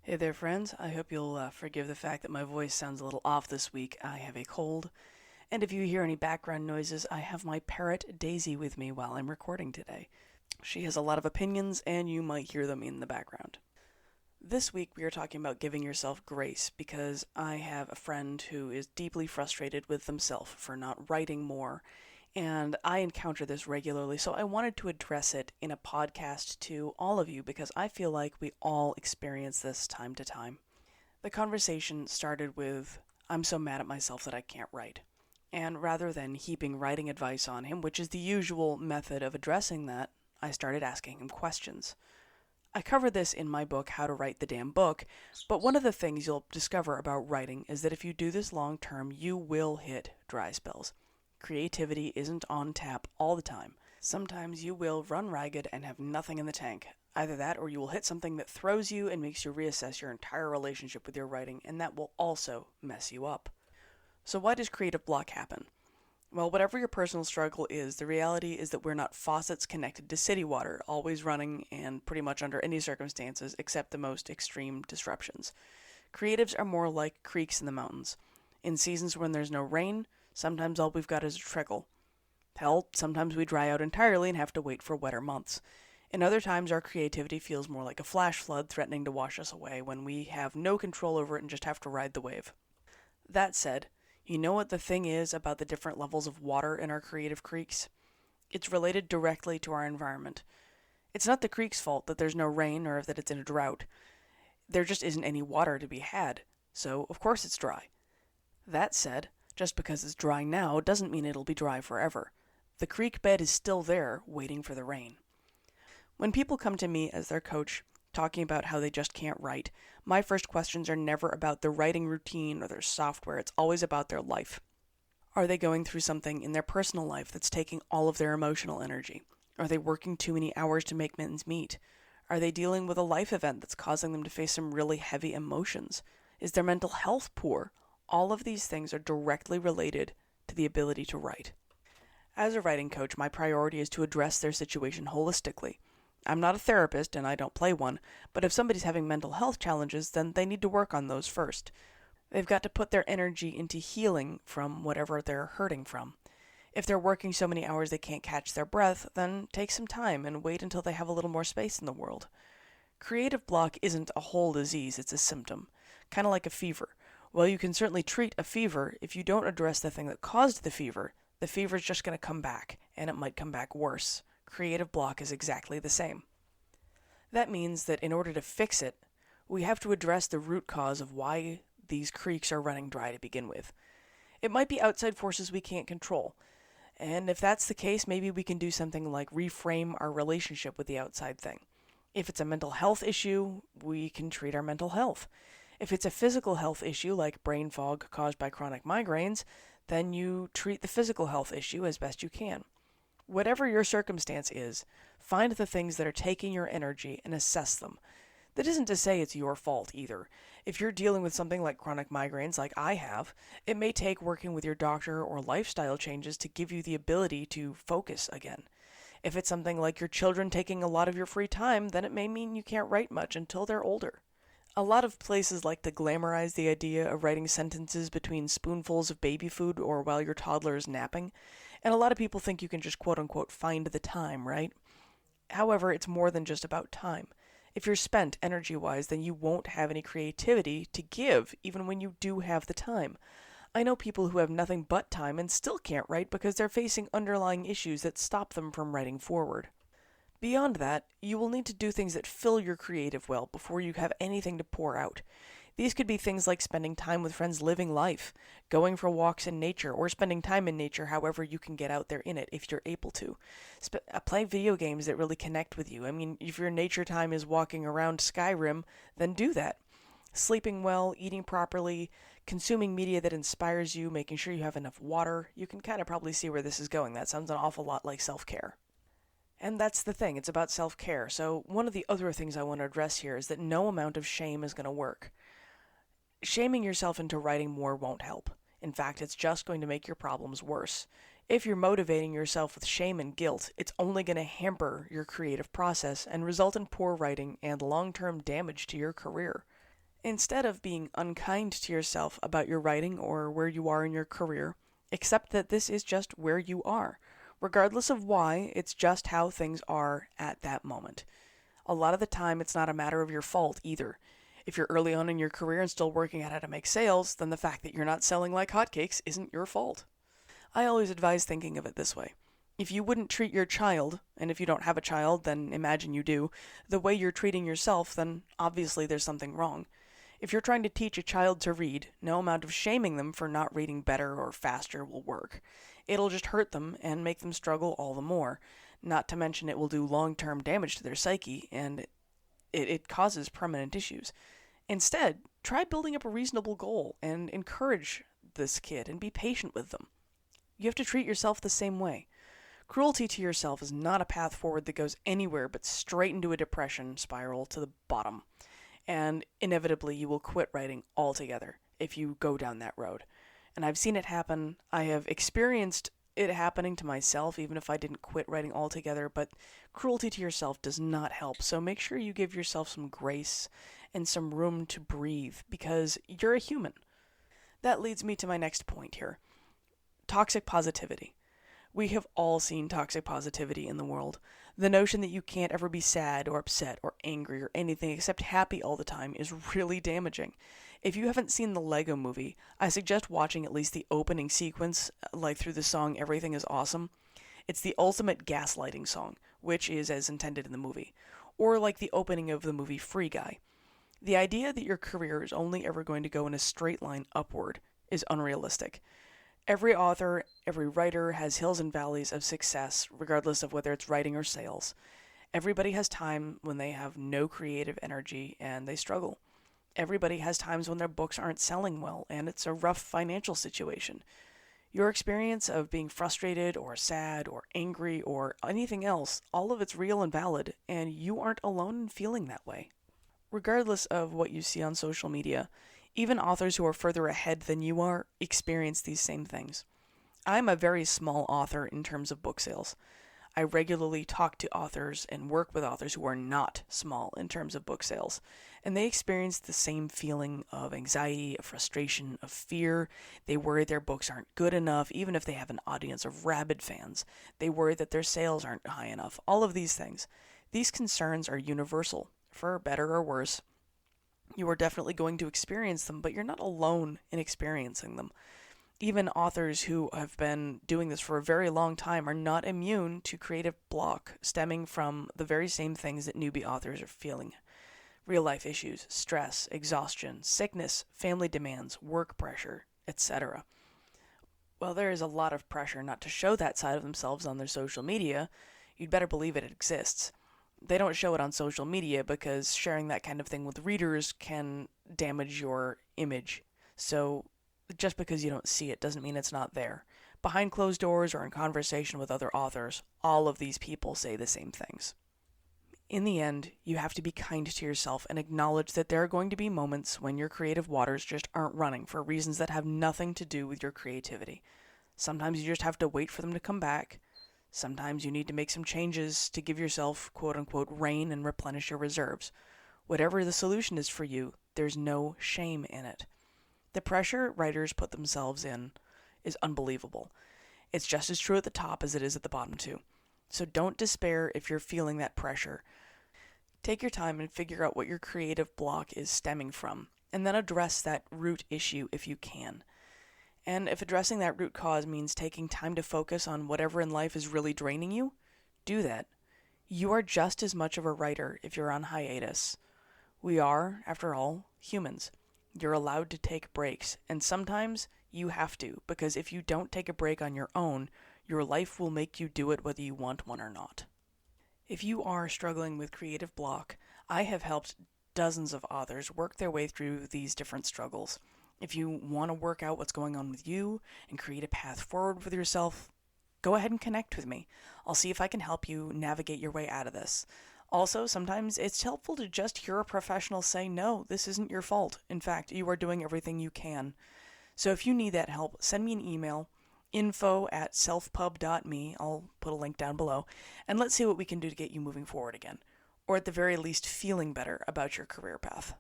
Hey there, friends. I hope you'll forgive the fact that my voice sounds a little off this week. I have a cold, and if you hear any background noises, I have my parrot Daisy with me while I'm recording today. She has a lot of opinions, and you might hear them in the background. This week, we are talking about giving yourself grace because I have a friend who is deeply frustrated with themselves for not writing more, and I encounter this regularly, so I wanted to address it in a podcast to all of you because I feel like we all experience this time to time. The conversation started with, "I'm so mad at myself that I can't write." And rather than heaping writing advice on him, which is the usual method of addressing that, I started asking him questions. I cover this in my book, How to Write the Damn Book, but one of the things you'll discover about writing is that if you do this long term, you will hit dry spells. Creativity isn't on tap all the time. Sometimes you will run ragged and have nothing in the tank. Either that or you will hit something that throws you and makes you reassess your entire relationship with your writing, and that will also mess you up. So why does creative block happen? Well, whatever your personal struggle is, the reality is that we're not faucets connected to city water, always running and pretty much under any circumstances except the most extreme disruptions. Creatives are more like creeks in the mountains. In seasons when there's no rain, sometimes all we've got is a trickle. Hell, sometimes we dry out entirely and have to wait for wetter months. In other times, our creativity feels more like a flash flood threatening to wash us away when we have no control over it and just have to ride the wave. That said, you know what the thing is about the different levels of water in our creative creeks? It's related directly to our environment. It's not the creek's fault that there's no rain or that it's in a drought. There just isn't any water to be had, so of course it's dry. That said, just because it's dry now doesn't mean it'll be dry forever. The creek bed is still there, waiting for the rain. When people come to me as their coach, talking about how they just can't write, my first questions are never about their writing routine or their software. It's always about their life. Are they going through something in their personal life that's taking all of their emotional energy? Are they working too many hours to make ends meet? Are they dealing with a life event that's causing them to face some really heavy emotions? Is their mental health poor? All of these things are directly related to the ability to write. As a writing coach, my priority is to address their situation holistically. I'm not a therapist and I don't play one, but if somebody's having mental health challenges, then they need to work on those first. They've got to put their energy into healing from whatever they're hurting from. If they're working so many hours they can't catch their breath, then take some time and wait until they have a little more space in the world. Creative block isn't a whole disease, it's a symptom, kind of like a fever. While you can certainly treat a fever, if you don't address the thing that caused the fever's just going to come back, and it might come back worse. Creative block is exactly the same. That means that in order to fix it, we have to address the root cause of why these creeks are running dry to begin with. It might be outside forces we can't control, and if that's the case, maybe we can do something like reframe our relationship with the outside thing. If it's a mental health issue, we can treat our mental health. If it's a physical health issue like brain fog caused by chronic migraines, then you treat the physical health issue as best you can. Whatever your circumstance is, find the things that are taking your energy and assess them. That isn't to say it's your fault either. If you're dealing with something like chronic migraines like I have, it may take working with your doctor or lifestyle changes to give you the ability to focus again. If it's something like your children taking a lot of your free time, then it may mean you can't write much until they're older. A lot of places like to glamorize the idea of writing sentences between spoonfuls of baby food or while your toddler is napping, and a lot of people think you can just quote-unquote find the time, right? However, it's more than just about time. If you're spent energy-wise, then you won't have any creativity to give, even when you do have the time. I know people who have nothing but time and still can't write because they're facing underlying issues that stop them from writing forward. Beyond that, you will need to do things that fill your creative well before you have anything to pour out. These could be things like spending time with friends living life, going for walks in nature, or spending time in nature however you can get out there in it if you're able to. Play video games that really connect with you. I mean, if your nature time is walking around Skyrim, then do that. Sleeping well, eating properly, consuming media that inspires you, making sure you have enough water. You can kind of probably see where this is going. That sounds an awful lot like self-care. And that's the thing, it's about self-care. So one of the other things I want to address here is that no amount of shame is going to work. Shaming yourself into writing more won't help. In fact, it's just going to make your problems worse. If you're motivating yourself with shame and guilt, it's only going to hamper your creative process and result in poor writing and long-term damage to your career. Instead of being unkind to yourself about your writing or where you are in your career, accept that this is just where you are. Regardless of why, it's just how things are at that moment. A lot of the time, it's not a matter of your fault either. If you're early on in your career and still working out how to make sales, then the fact that you're not selling like hotcakes isn't your fault. I always advise thinking of it this way. If you wouldn't treat your child, and if you don't have a child, then imagine you do, the way you're treating yourself, then obviously there's something wrong. If you're trying to teach a child to read, no amount of shaming them for not reading better or faster will work. It'll just hurt them and make them struggle all the more. Not to mention it will do long-term damage to their psyche, and it causes permanent issues. Instead, try building up a reasonable goal and encourage this kid and be patient with them. You have to treat yourself the same way. Cruelty to yourself is not a path forward that goes anywhere but straight into a depression spiral to the bottom. And inevitably you will quit writing altogether if you go down that road. And I've seen it happen. I have experienced it happening to myself, even if I didn't quit writing altogether, but cruelty to yourself does not help. So make sure you give yourself some grace and some room to breathe, because you're a human. That leads me to my next point here. Toxic positivity. We have all seen toxic positivity in the world. The notion that you can't ever be sad or upset or angry or anything except happy all the time is really damaging. If you haven't seen the Lego Movie, I suggest watching at least the opening sequence, like through the song Everything is Awesome. It's the ultimate gaslighting song, which is as intended in the movie. Or like the opening of the movie Free Guy. The idea that your career is only ever going to go in a straight line upward is unrealistic. Every author, every writer has hills and valleys of success, regardless of whether it's writing or sales. Everybody has time when they have no creative energy and they struggle. Everybody has times when their books aren't selling well and it's a rough financial situation. Your experience of being frustrated or sad or angry or anything else, all of it's real and valid, and you aren't alone in feeling that way. Regardless of what you see on social media, even authors who are further ahead than you are experience these same things. I'm a very small author in terms of book sales. I regularly talk to authors and work with authors who are not small in terms of book sales, and they experience the same feeling of anxiety, of frustration, of fear. They worry their books aren't good enough, even if they have an audience of rabid fans. They worry that their sales aren't high enough. All of these things. These concerns are universal, for better or worse. You are definitely going to experience them, but you're not alone in experiencing them. Even authors who have been doing this for a very long time are not immune to creative block stemming from the very same things that newbie authors are feeling. Real life issues, stress, exhaustion, sickness, family demands, work pressure, etc. Well, there is a lot of pressure not to show that side of themselves on their social media. You'd better believe it exists. They don't show it on social media because sharing that kind of thing with readers can damage your image. So just because you don't see it doesn't mean it's not there. Behind closed doors or in conversation with other authors, all of these people say the same things. In the end, you have to be kind to yourself and acknowledge that there are going to be moments when your creative waters just aren't running for reasons that have nothing to do with your creativity. Sometimes you just have to wait for them to come back. Sometimes you need to make some changes to give yourself quote-unquote rain and replenish your reserves. Whatever the solution is for you, there's no shame in it. The pressure writers put themselves in is unbelievable. It's just as true at the top as it is at the bottom too. So don't despair if you're feeling that pressure. Take your time and figure out what your creative block is stemming from, and then address that root issue if you can. And if addressing that root cause means taking time to focus on whatever in life is really draining you, do that. You are just as much of a writer if you're on hiatus. We are, after all, humans. You're allowed to take breaks, and sometimes you have to, because if you don't take a break on your own, your life will make you do it whether you want one or not. If you are struggling with creative block, I have helped dozens of authors work their way through these different struggles. If you want to work out what's going on with you and create a path forward with yourself, go ahead and connect with me. I'll see if I can help you navigate your way out of this. Also, sometimes it's helpful to just hear a professional say, no, this isn't your fault. In fact, you are doing everything you can. So if you need that help, send me an email, info@selfpub.me. I'll put a link down below. And let's see what we can do to get you moving forward again. Or at the very least, feeling better about your career path.